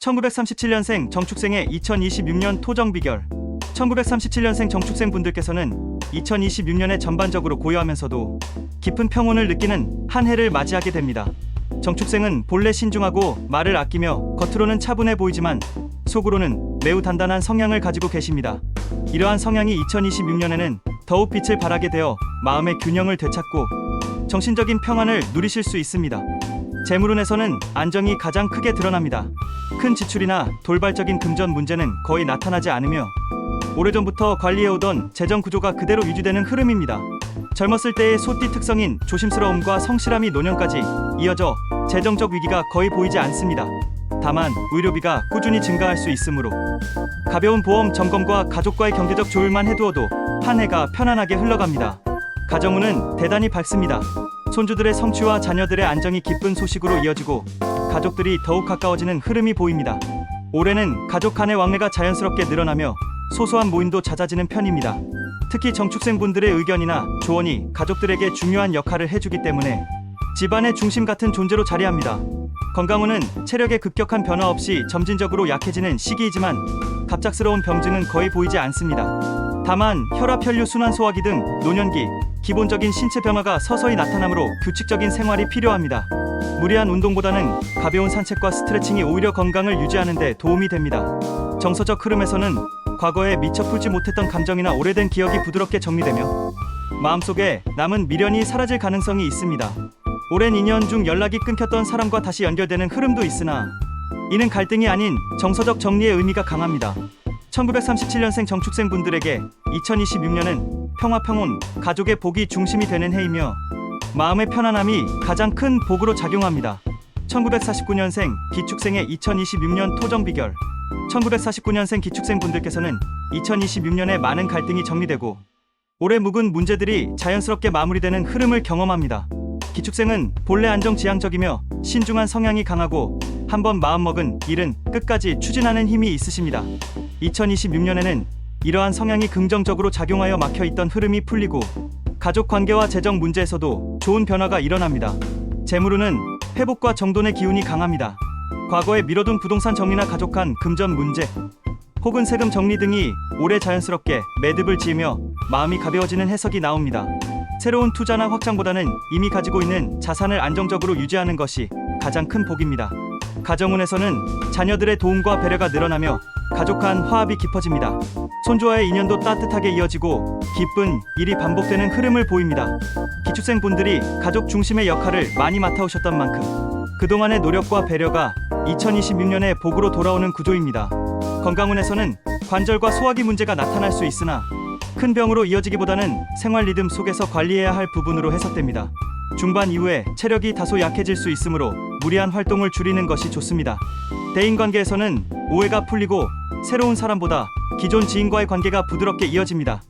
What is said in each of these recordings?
1937년생 정축생의 2026년 토정 비결. 1937년생 정축생 분들께서는 2026년에 전반적으로 고요하면서도 깊은 평온을 느끼는 한 해를 맞이하게 됩니다. 정축생은 본래 신중하고 말을 아끼며 겉으로는 차분해 보이지만 속으로는 매우 단단한 성향을 가지고 계십니다. 이러한 성향이 2026년에는 더욱 빛을 발하게 되어 마음의 균형을 되찾고 정신적인 평안을 누리실 수 있습니다. 재물운에서는 안정이 가장 크게 드러납니다. 큰 지출이나 돌발적인 금전 문제는 거의 나타나지 않으며 오래전부터 관리해오던 재정 구조가 그대로 유지되는 흐름입니다. 젊었을 때의 소띠 특성인 조심스러움과 성실함이 노년까지 이어져 재정적 위기가 거의 보이지 않습니다. 다만 의료비가 꾸준히 증가할 수 있으므로 가벼운 보험 점검과 가족과의 경제적 조율만 해두어도 한 해가 편안하게 흘러갑니다. 가정운은 대단히 밝습니다. 손주들의 성취와 자녀들의 안정이 기쁜 소식으로 이어지고 가족들이 더욱 가까워지는 흐름이 보입니다. 올해는 가족 간의 왕래가 자연스럽게 늘어나며 소소한 모임도 잦아지는 편입니다. 특히 정축생분들의 의견이나 조언이 가족들에게 중요한 역할을 해주기 때문에 집안의 중심 같은 존재로 자리합니다. 건강운은 체력의 급격한 변화 없이 점진적으로 약해지는 시기이지만 갑작스러운 병증은 거의 보이지 않습니다. 다만 혈압, 혈류, 순환, 소화기 등 노년기 기본적인 신체 변화가 서서히 나타나므로 규칙적인 생활이 필요합니다. 무리한 운동보다는 가벼운 산책과 스트레칭이 오히려 건강을 유지하는 데 도움이 됩니다. 정서적 흐름에서는 과거에 미처 풀지 못했던 감정이나 오래된 기억이 부드럽게 정리되며 마음속에 남은 미련이 사라질 가능성이 있습니다. 오랜 인연 중 연락이 끊겼던 사람과 다시 연결되는 흐름도 있으나 이는 갈등이 아닌 정서적 정리의 의미가 강합니다. 1937년생 정축생 분들에게 2026년은 평화, 평온, 가족의 복이 중심이 되는 해이며 마음의 편안함이 가장 큰 복으로 작용합니다. 1949년생 기축생의 2026년 토정 비결. 1949년생 기축생 분들께서는 2026년에 많은 갈등이 정리되고 오래 묵은 문제들이 자연스럽게 마무리되는 흐름을 경험합니다. 기축생은 본래 안정지향적이며 신중한 성향이 강하고 한번 마음먹은 일은 끝까지 추진하는 힘이 있으십니다. 2026년에는 이러한 성향이 긍정적으로 작용하여 막혀있던 흐름이 풀리고 가족 관계와 재정 문제에서도 좋은 변화가 일어납니다. 재물운은 회복과 정돈의 기운이 강합니다. 과거에 미뤄둔 부동산 정리나 가족 간 금전 문제 혹은 세금 정리 등이 올해 자연스럽게 매듭을 지으며 마음이 가벼워지는 해석이 나옵니다. 새로운 투자나 확장보다는 이미 가지고 있는 자산을 안정적으로 유지하는 것이 가장 큰 복입니다. 가정운에서는 자녀들의 도움과 배려가 늘어나며 가족 간 화합이 깊어집니다. 손주와의 인연도 따뜻하게 이어지고 기쁜 일이 반복되는 흐름을 보입니다. 기축생 분들이 가족 중심의 역할을 많이 맡아오셨던 만큼 그동안의 노력과 배려가 2026년에 복으로 돌아오는 구조입니다. 건강운에서는 관절과 소화기 문제가 나타날 수 있으나 큰 병으로 이어지기보다는 생활 리듬 속에서 관리해야 할 부분으로 해석됩니다. 중반 이후에 체력이 다소 약해질 수 있으므로 무리한 활동을 줄이는 것이 좋습니다. 대인관계에서는 오해가 풀리고 새로운 사람보다 기존 지인과의 관계가 부드럽게 이어집니다.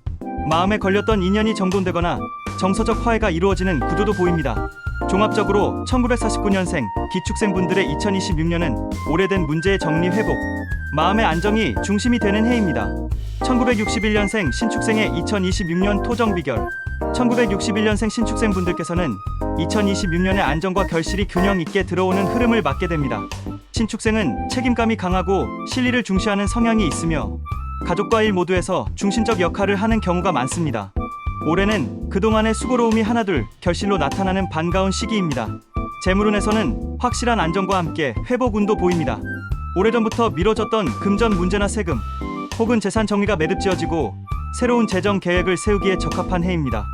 마음에 걸렸던 인연이 정돈되거나 정서적 화해가 이루어지는 구도도 보입니다. 종합적으로 1949년생 기축생 분들의 2026년은 오래된 문제의 정리 회복, 마음의 안정이 중심이 되는 해입니다. 1961년생 신축생의 2026년 토정 비결. 1961년생 신축생 분들께서는 2026년에 안정과 결실이 균형 있게 들어오는 흐름을 맞게 됩니다. 신축생은 책임감이 강하고 실리를 중시하는 성향이 있으며 가족과 일 모두에서 중심적 역할을 하는 경우가 많습니다. 올해는 그동안의 수고로움이 하나둘 결실로 나타나는 반가운 시기입니다. 재물운에서는 확실한 안정과 함께 회복운도 보입니다. 오래전부터 미뤄졌던 금전 문제나 세금 혹은 재산 정리가 매듭지어지고 새로운 재정 계획을 세우기에 적합한 해입니다.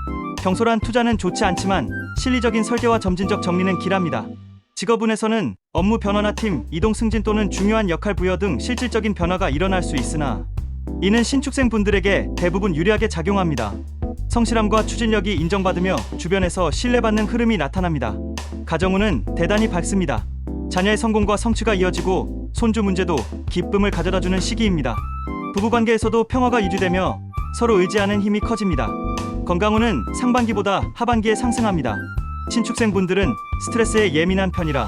경솔한 투자는 좋지 않지만 실리적인 설계와 점진적 정리는 길합니다. 직업운에서는 업무 변화나 팀 이동 승진 또는 중요한 역할 부여 등 실질적인 변화가 일어날 수 있으나 이는 신축생 분들에게 대부분 유리하게 작용합니다. 성실함과 추진력이 인정받으며 주변에서 신뢰받는 흐름이 나타납니다. 가정운은 대단히 밝습니다. 자녀의 성공과 성취가 이어지고 손주 문제도 기쁨을 가져다주는 시기입니다. 부부관계에서도 평화가 유지되며 서로 의지하는 힘이 커집니다. 건강운은 상반기보다 하반기에 상승합니다. 신축생 분들은 스트레스에 예민한 편이라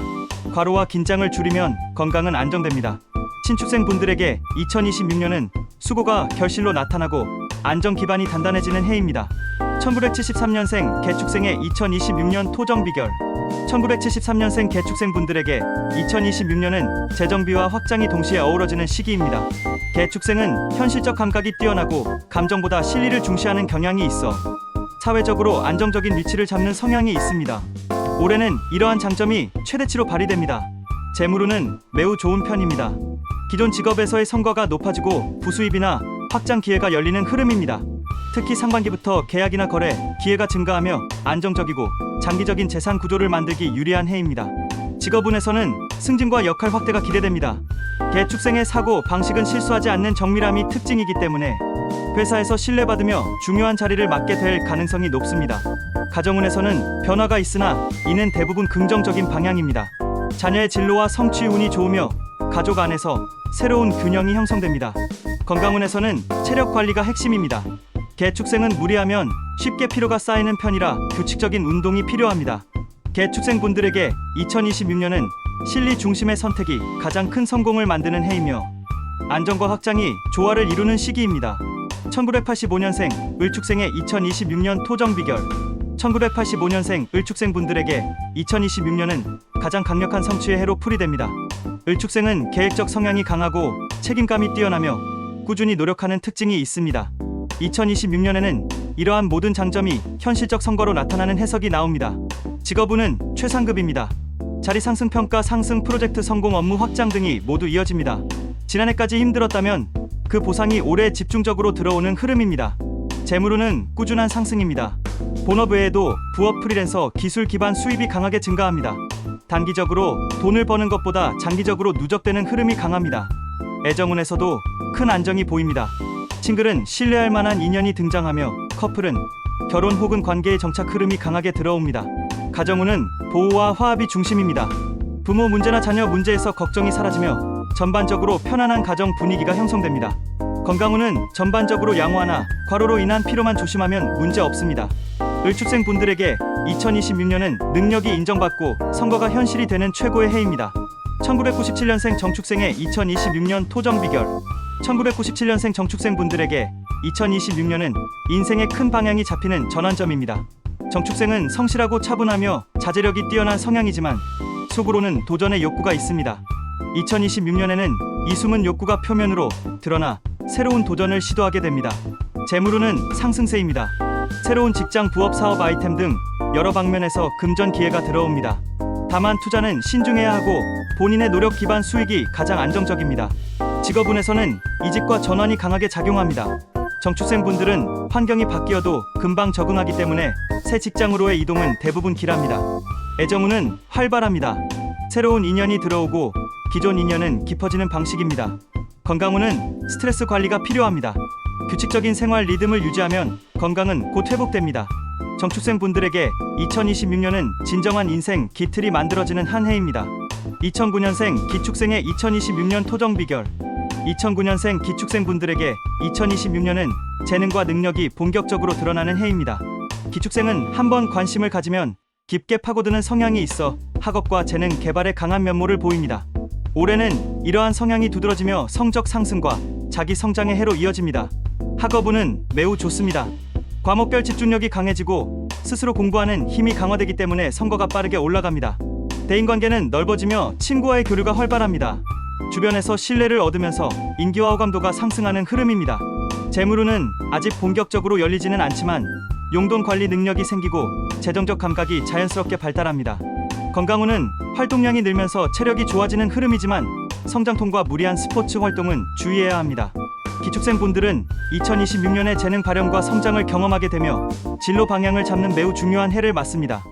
과로와 긴장을 줄이면 건강은 안정됩니다. 신축생 분들에게 2026년은 수고가 결실로 나타나고 안정 기반이 단단해지는 해입니다. 1973년생 개축생의 2026년 토정 비결. 1973년생 개축생 분들에게 2026년은 재정비와 확장이 동시에 어우러지는 시기입니다. 개축생은 현실적 감각이 뛰어나고 감정보다 실리를 중시하는 경향이 있어 사회적으로 안정적인 위치를 잡는 성향이 있습니다. 올해는 이러한 장점이 최대치로 발휘됩니다. 재물운은 매우 좋은 편입니다. 기존 직업에서의 성과가 높아지고 부수입이나 확장 기회가 열리는 흐름입니다. 특히 상반기부터 계약이나 거래 기회가 증가하며 안정적이고 장기적인 재산 구조를 만들기 유리한 해입니다. 직업운에서는 승진과 역할 확대가 기대됩니다. 개축생의 사고 방식은 실수하지 않는 정밀함이 특징이기 때문에 회사에서 신뢰받으며 중요한 자리를 맡게 될 가능성이 높습니다. 가정운에서는 변화가 있으나 이는 대부분 긍정적인 방향입니다. 자녀의 진로와 성취 운이 좋으며 가족 안에서 새로운 균형이 형성됩니다. 건강운에서는 체력 관리가 핵심입니다. 개축생은 무리하면 쉽게 피로가 쌓이는 편이라 규칙적인 운동이 필요합니다. 개축생 분들에게 2026년은 실리 중심의 선택이 가장 큰 성공을 만드는 해이며 안정과 확장이 조화를 이루는 시기입니다. 1985년생 을축생의 2026년 토정 비결. 1985년생 을축생 분들에게 2026년은 가장 강력한 성취의 해로 풀이됩니다. 을축생은 계획적 성향이 강하고 책임감이 뛰어나며 꾸준히 노력하는 특징이 있습니다. 2026년에는 이러한 모든 장점이 현실적 성과로 나타나는 해석이 나옵니다. 직업운은 최상급입니다. 자리 상승 평가 상승 프로젝트 성공 업무 확장 등이 모두 이어집니다. 지난해까지 힘들었다면 그 보상이 올해 집중적으로 들어오는 흐름입니다. 재물운은 꾸준한 상승입니다. 본업 외에도 부업 프리랜서 기술 기반 수입이 강하게 증가합니다. 단기적으로 돈을 버는 것보다 장기적으로 누적되는 흐름이 강합니다. 애정운에서도 큰 안정이 보입니다. 싱글은 신뢰할 만한 인연이 등장하며 커플은 결혼 혹은 관계의 정착 흐름이 강하게 들어옵니다. 가정운은 보호와 화합이 중심입니다. 부모 문제나 자녀 문제에서 걱정이 사라지며 전반적으로 편안한 가정 분위기가 형성됩니다. 건강운은 전반적으로 양호하나 과로로 인한 피로만 조심하면 문제 없습니다. 을축생 분들에게 2026년은 능력이 인정받고 성과가 현실이 되는 최고의 해입니다. 1997년생 정축생의 2026년 토정 비결. 1997년생 정축생 분들에게 2026년은 인생의 큰 방향이 잡히는 전환점입니다. 정축생은 성실하고 차분하며 자제력이 뛰어난 성향이지만 속으로는 도전의 욕구가 있습니다. 2026년에는 이 숨은 욕구가 표면으로 드러나 새로운 도전을 시도하게 됩니다. 재물운은 상승세입니다. 새로운 직장, 부업, 사업, 아이템 등 여러 방면에서 금전 기회가 들어옵니다. 다만 투자는 신중해야 하고 본인의 노력 기반 수익이 가장 안정적입니다. 직업운에서는 이직과 전환이 강하게 작용합니다. 정축생 분들은 환경이 바뀌어도 금방 적응하기 때문에 새 직장으로의 이동은 대부분 길합니다. 애정운은 활발합니다. 새로운 인연이 들어오고 기존 인연은 깊어지는 방식입니다. 건강운은 스트레스 관리가 필요합니다. 규칙적인 생활 리듬을 유지하면 건강은 곧 회복됩니다. 정축생 분들에게 2026년은 진정한 인생 기틀이 만들어지는 한 해입니다. 2009년생 기축생의 2026년 토정 비결. 2009년생 기축생 분들에게 2026년은 재능과 능력이 본격적으로 드러나는 해입니다. 기축생은 한번 관심을 가지면 깊게 파고드는 성향이 있어 학업과 재능 개발에 강한 면모를 보입니다. 올해는 이러한 성향이 두드러지며 성적 상승과 자기 성장의 해로 이어집니다. 학업운은 매우 좋습니다. 과목별 집중력이 강해지고 스스로 공부하는 힘이 강화되기 때문에 성과가 빠르게 올라갑니다. 대인관계는 넓어지며 친구와의 교류가 활발합니다. 주변에서 신뢰를 얻으면서 인기와 호감도가 상승하는 흐름입니다. 재물운은 아직 본격적으로 열리지는 않지만 용돈 관리 능력이 생기고 재정적 감각이 자연스럽게 발달합니다. 건강운은 활동량이 늘면서 체력이 좋아지는 흐름이지만 성장통과 무리한 스포츠 활동은 주의해야 합니다. 기축생 분들은 2026년에 재능 발현과 성장을 경험하게 되며 진로 방향을 잡는 매우 중요한 해를 맞습니다.